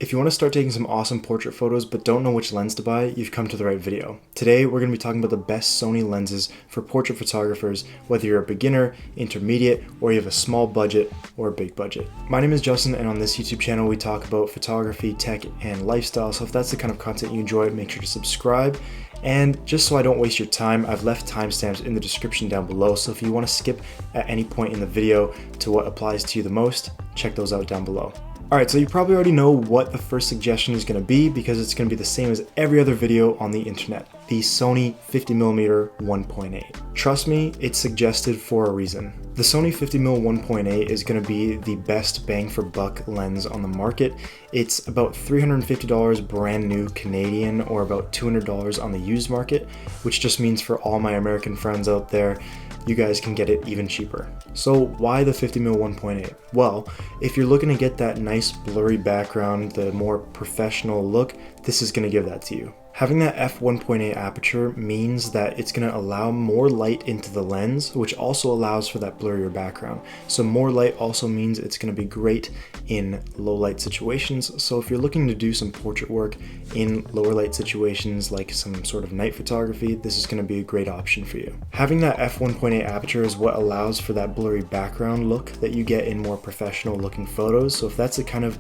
If you want to start taking some awesome portrait photos but don't know which lens to buy, you've come to the right video. Today we're going to be talking about the best Sony lenses for portrait photographers, whether you're a beginner, intermediate, or you have a small budget or a big budget. My name is Justin, and on this YouTube channel we talk about photography, tech, and lifestyle, so if that's the kind of content you enjoy, make sure to subscribe. And just so I don't waste your time, I've left timestamps in the description down below, so if you want to skip at any point in the video to what applies to you the most, check those out down below. Alright, so you probably already know what the first suggestion is going to be because it's going to be the same as every other video on the internet, the Sony 50mm 1.8. Trust me, it's suggested for a reason. The Sony 50mm 1.8 is going to be the best bang for buck lens on the market. It's about $350 brand new Canadian, or about $200 on the used market, which just means for all my American friends out there, you guys can get it even cheaper. So why the 50mm 1.8? Well, if you're looking to get that nice blurry background, the more professional look, this is going to give that to you. Having that f1.8 aperture means that it's going to allow more light into the lens, which also allows for that blurrier background. So more light also means it's going to be great in low light situations. So if you're looking to do some portrait work in lower light situations like some sort of night photography, this is going to be a great option for you. Having that f1.8 aperture is what allows for that blurry background look that you get in more professional looking photos. So if that's the kind of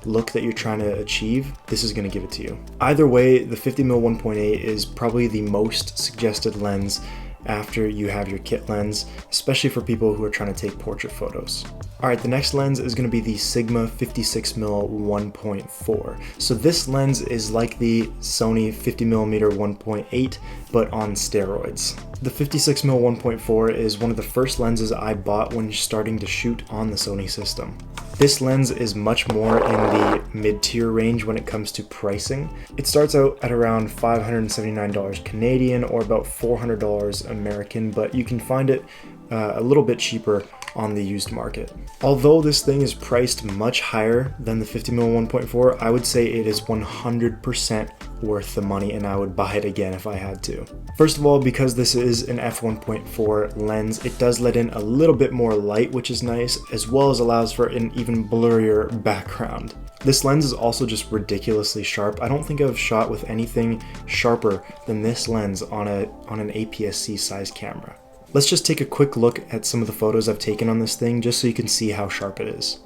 look that you're trying to achieve, this is going to give it to you. Either way, the 50mm 1.8 is probably the most suggested lens after you have your kit lens, especially for people who are trying to take portrait photos. Alright, the next lens is going to be the Sigma 56mm 1.4. So this lens is like the Sony 50mm 1.8 but on steroids. The 56mm 1.4 is one of the first lenses I bought when starting to shoot on the Sony system. This lens is much more in the mid-tier range when it comes to pricing. It starts out at around $579 Canadian, or about $400 American, but you can find it a little bit cheaper on the used market. Although this thing is priced much higher than the 50mm 1.4, I would say it is 100% worth the money, and I would buy it again if I had to. First of all, because this is an f1.4 lens, it does let in a little bit more light, which is nice, as well as allows for an even blurrier background. This lens is also just ridiculously sharp. I don't think I've shot with anything sharper than this lens on an APS-C size camera. Let's just take a quick look at some of the photos I've taken on this thing just so you can see how sharp it is.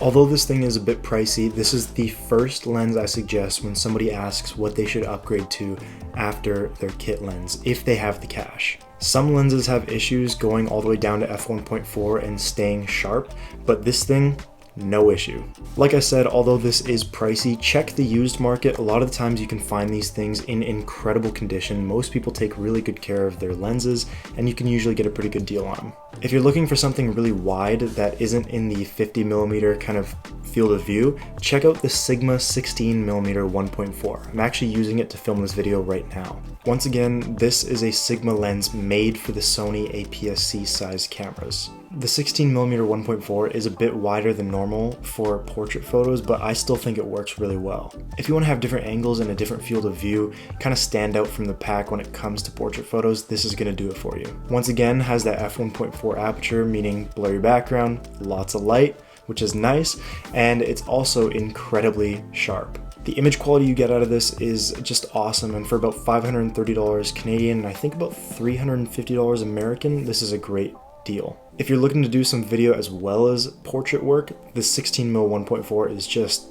Although this thing is a bit pricey, this is the first lens I suggest when somebody asks what they should upgrade to after their kit lens, if they have the cash. Some lenses have issues going all the way down to f1.4 and staying sharp, but this thing, no issue. Like I said, although this is pricey, check the used market. A lot of the times you can find these things in incredible condition. Most people take really good care of their lenses, and you can usually get a pretty good deal on them. If you're looking for something really wide that isn't in the 50mm kind of field of view, check out the Sigma 16mm 1.4. I'm actually using it to film this video right now. Once again, this is a Sigma lens made for the Sony APS-C size cameras. The 16mm 1.4 is a bit wider than normal for portrait photos, but I still think it works really well. If you want to have different angles and a different field of view, kind of stand out from the pack when it comes to portrait photos, this is going to do it for you. Once again, has that f1.4 aperture, meaning blurry background, lots of light, which is nice, and it's also incredibly sharp. The image quality you get out of this is just awesome, and for about $530 Canadian, and I think about $350 American, this is a great deal. If you're looking to do some video as well as portrait work, the 16mm 1.4 is just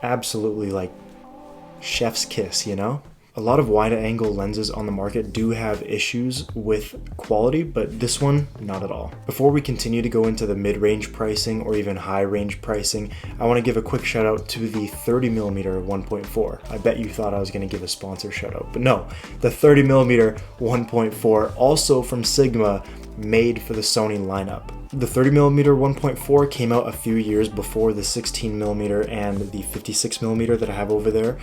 absolutely like chef's kiss, you know? A lot of wide angle lenses on the market do have issues with quality, but this one, not at all. Before we continue to go into the mid-range pricing or even high-range pricing, I want to give a quick shout out to the 30mm 1.4. I bet you thought I was going to give a sponsor shout out, but no. The 30mm 1.4, also from Sigma, made for the Sony lineup. The 30mm 1.4 came out a few years before the 16mm and the 56mm that I have over there,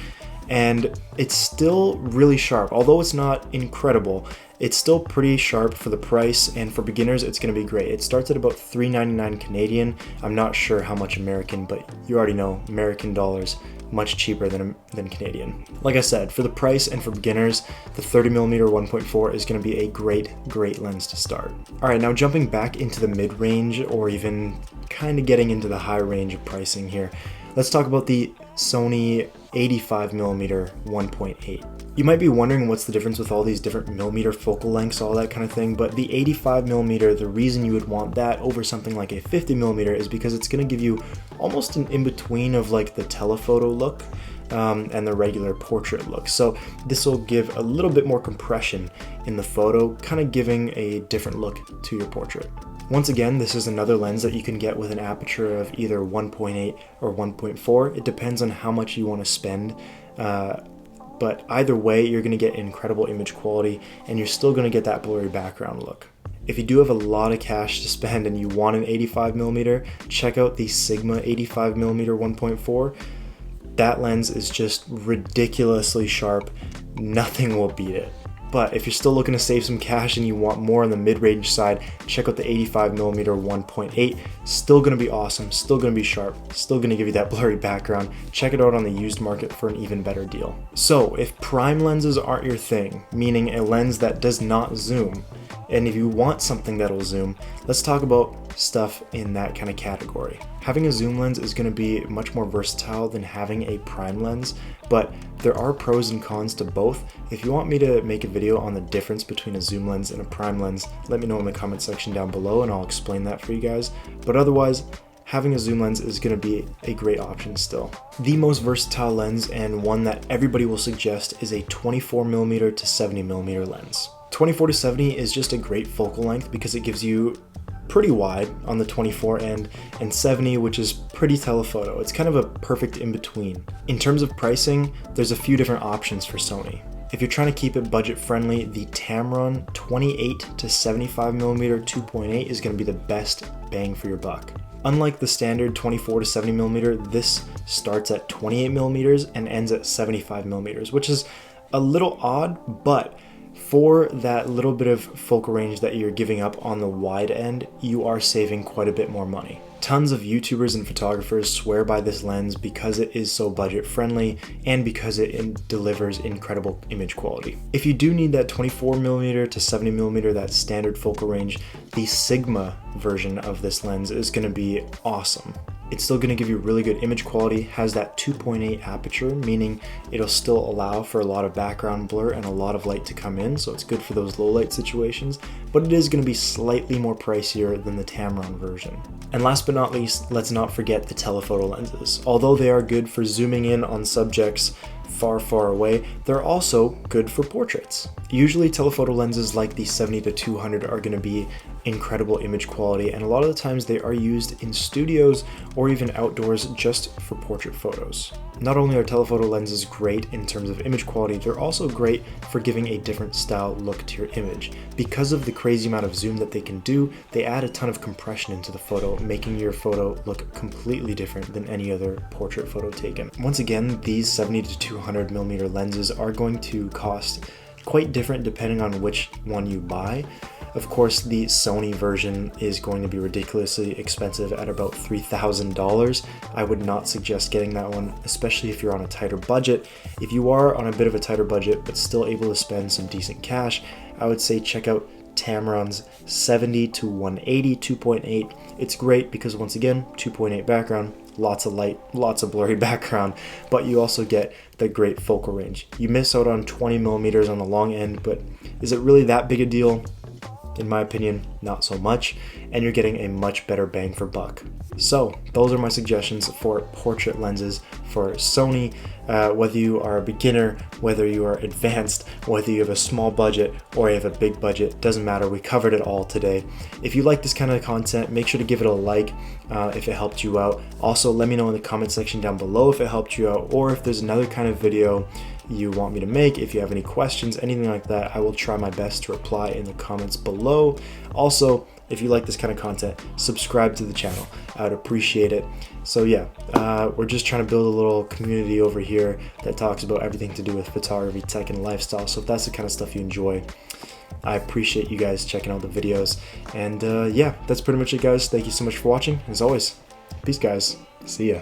and it's still really sharp. Although it's not incredible, It's still pretty sharp for the price, and for beginners it's going to be great. It starts at about $3.99 Canadian. I'm not sure how much American, but you already know American dollars, much cheaper than Canadian. Like I said, for the price and for beginners, the 30mm 1.4 is going to be a great lens to start. Alright, now jumping back into the mid-range, or even kind of getting into the high range of pricing here, let's talk about the Sony 85mm 1.8. You might be wondering what's the difference with all these different millimeter focal lengths, all that kind of thing, but the 85mm, the reason you would want that over something like a 50mm is because it's going to give you almost an in-between of like the telephoto look and the regular portrait look. So this will give a little bit more compression in the photo, kind of giving a different look to your portrait. Once again, this is another lens that you can get with an aperture of either 1.8 or 1.4. It depends on how much you want to spend. But either way, you're going to get incredible image quality, and you're still going to get that blurry background look. If you do have a lot of cash to spend and you want an 85mm, check out the Sigma 85mm 1.4. That lens is just ridiculously sharp. Nothing will beat it. But if you're still looking to save some cash and you want more on the mid-range side, check out the 85mm 1.8. Still going to be awesome, still going to be sharp, still going to give you that blurry background. Check it out on the used market for an even better deal. So if prime lenses aren't your thing, meaning a lens that does not zoom, and if you want something that'll zoom, let's talk about stuff in that kind of category. Having a zoom lens is going to be much more versatile than having a prime lens, but there are pros and cons to both. If you want me to make a video on the difference between a zoom lens and a prime lens, let me know in the comment section down below and I'll explain that for you guys. But otherwise, having a zoom lens is going to be a great option still. The most versatile lens, and one that everybody will suggest, is a 24mm to 70mm lens. 24 to 70 is just a great focal length because it gives you pretty wide on the 24 end, and 70, which is pretty telephoto. It's kind of a perfect in-between. In terms of pricing, there's a few different options for Sony. If you're trying to keep it budget friendly, the Tamron 28 to 75mm 2.8 is going to be the best bang for your buck. Unlike the standard 24 to 70mm, this starts at 28mm and ends at 75mm, which is a little odd, but for that little bit of focal range that you're giving up on the wide end, you are saving quite a bit more money. Tons of YouTubers and photographers swear by this lens because it is so budget friendly and because it delivers incredible image quality. If you do need that 24mm to 70mm, that standard focal range, the Sigma version of this lens is going to be awesome. It's still going to give you really good image quality, has that 2.8 aperture, meaning it'll still allow for a lot of background blur and a lot of light to come in, so it's good for those low light situations, but it is going to be slightly more pricier than the Tamron version. And last but not least, let's not forget the telephoto lenses. Although they are good for zooming in on subjects far away, they're also good for portraits. Usually telephoto lenses like the 70 to 200 are going to be incredible image quality, and a lot of the times they are used in studios or even outdoors just for portrait photos. Not only are telephoto lenses great in terms of image quality, they're also great for giving a different style look to your image. Because of the crazy amount of zoom that they can do, they add a ton of compression into the photo, making your photo look completely different than any other portrait photo taken. Once again, these 70 to 200mm lenses are going to cost quite different depending on which one you buy. Of course, the Sony version is going to be ridiculously expensive at about $3,000. I would not suggest getting that one, especially if you're on a tighter budget. If you are on a bit of a tighter budget but still able to spend some decent cash, I would say check out Tamron's 70 to 180 2.8. It's great because, once again, 2.8 background, lots of light, lots of blurry background, but you also get the great focal range. You miss out on 20mm on the long end, but is it really that big a deal? In my opinion, not so much, and you're getting a much better bang for buck. So those are my suggestions for portrait lenses for Sony. Whether you are a beginner, whether you are advanced, whether you have a small budget or you have a big budget, doesn't matter. We covered it all today. If you like this kind of content, make sure to give it a like if it helped you out. Also, let me know in the comment section down below if it helped you out, or if there's another kind of video you want me to make. If you have any questions, anything like that, I will try my best to reply in the comments below. Also, if you like this kind of content, subscribe to the channel. I would appreciate it. So yeah, we're just trying to build a little community over here that talks about everything to do with photography, tech, and lifestyle. So if that's the kind of stuff you enjoy, I appreciate you guys checking out the videos. And yeah, that's pretty much it, guys. Thank you so much for watching. As always, peace, guys. See ya.